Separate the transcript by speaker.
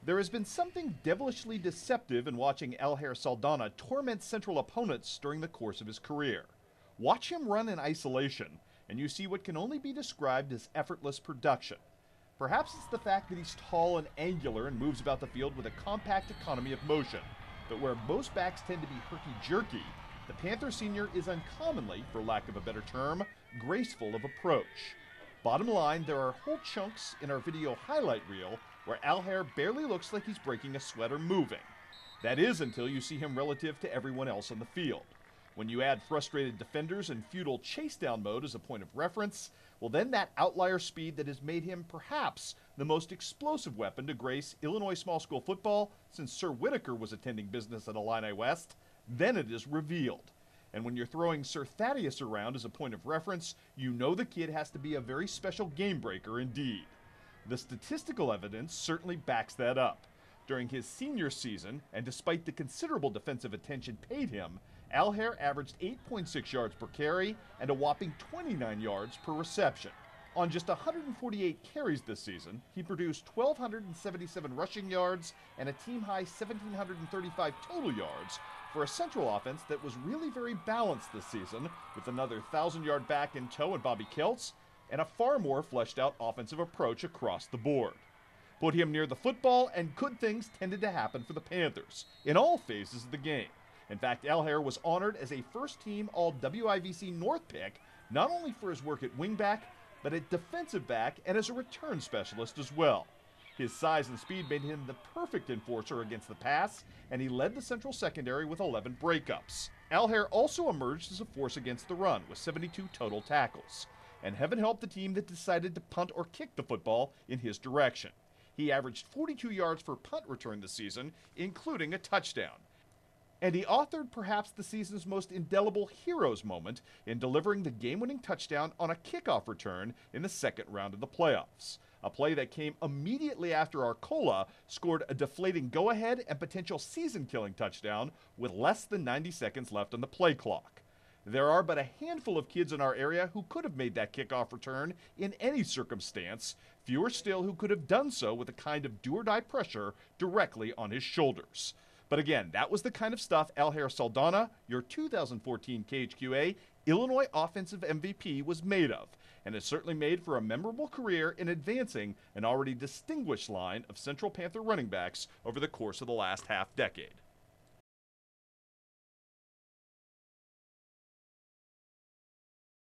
Speaker 1: There has been something devilishly deceptive in watching Alger Saldana torment Central opponents during the course of his career. Watch him run in isolation, and you see what can only be described as effortless production. Perhaps it's the fact that he's tall and angular and moves about the field with a compact economy of motion, but where most backs tend to be herky-jerky, the Panther senior is uncommonly, for lack of a better term, graceful of approach. Bottom line, there are whole chunks in our video highlight reel where Alger barely looks like he's breaking a sweat or moving. That is until you see him relative to everyone else on the field. When you add frustrated defenders and futile chase down mode as a point of reference, well then that outlier speed that has made him perhaps the most explosive weapon to grace Illinois small school football since Sir Whitaker was attending business at Illini West, then it is revealed. And when you're throwing Sir Thaddeus around as a point of reference, you know the kid has to be a very special game breaker indeed. The statistical evidence certainly backs that up. During his senior season, and despite the considerable defensive attention paid him, Alger averaged 8.6 yards per carry and a whopping 29 yards per reception. On just 148 carries this season, he produced 1,277 rushing yards and a team-high 1,735 total yards for a Central offense that was really very balanced this season, with another 1,000-yard back in tow in Bobby Kelts, and a far more fleshed-out offensive approach across the board. Put him near the football, and good things tended to happen for the Panthers, in all phases of the game. In fact, Alger was honored as a first-team All-WIVC North pick, not only for his work at wingback, but at defensive back and as a return specialist as well. His size and speed made him the perfect enforcer against the pass, and he led the Central secondary with 11 breakups. Alger also emerged as a force against the run, with 72 total tackles. And heaven help the team that decided to punt or kick the football in his direction. He averaged 42 yards per punt return this season, including a touchdown. And he authored perhaps the season's most indelible hero's moment in delivering the game-winning touchdown on a kickoff return in the second round of the playoffs. A play that came immediately after Arcola scored a deflating go-ahead and potential season-killing touchdown with less than 90 seconds left on the play clock. There are but a handful of kids in our area who could have made that kickoff return in any circumstance, fewer still who could have done so with a kind of do-or-die pressure directly on his shoulders. But again, that was the kind of stuff Alger Saldana, your 2014 KHQA Illinois offensive MVP, was made of, and is certainly made for a memorable career in advancing an already distinguished line of Central Panther running backs over the course of the last half-decade.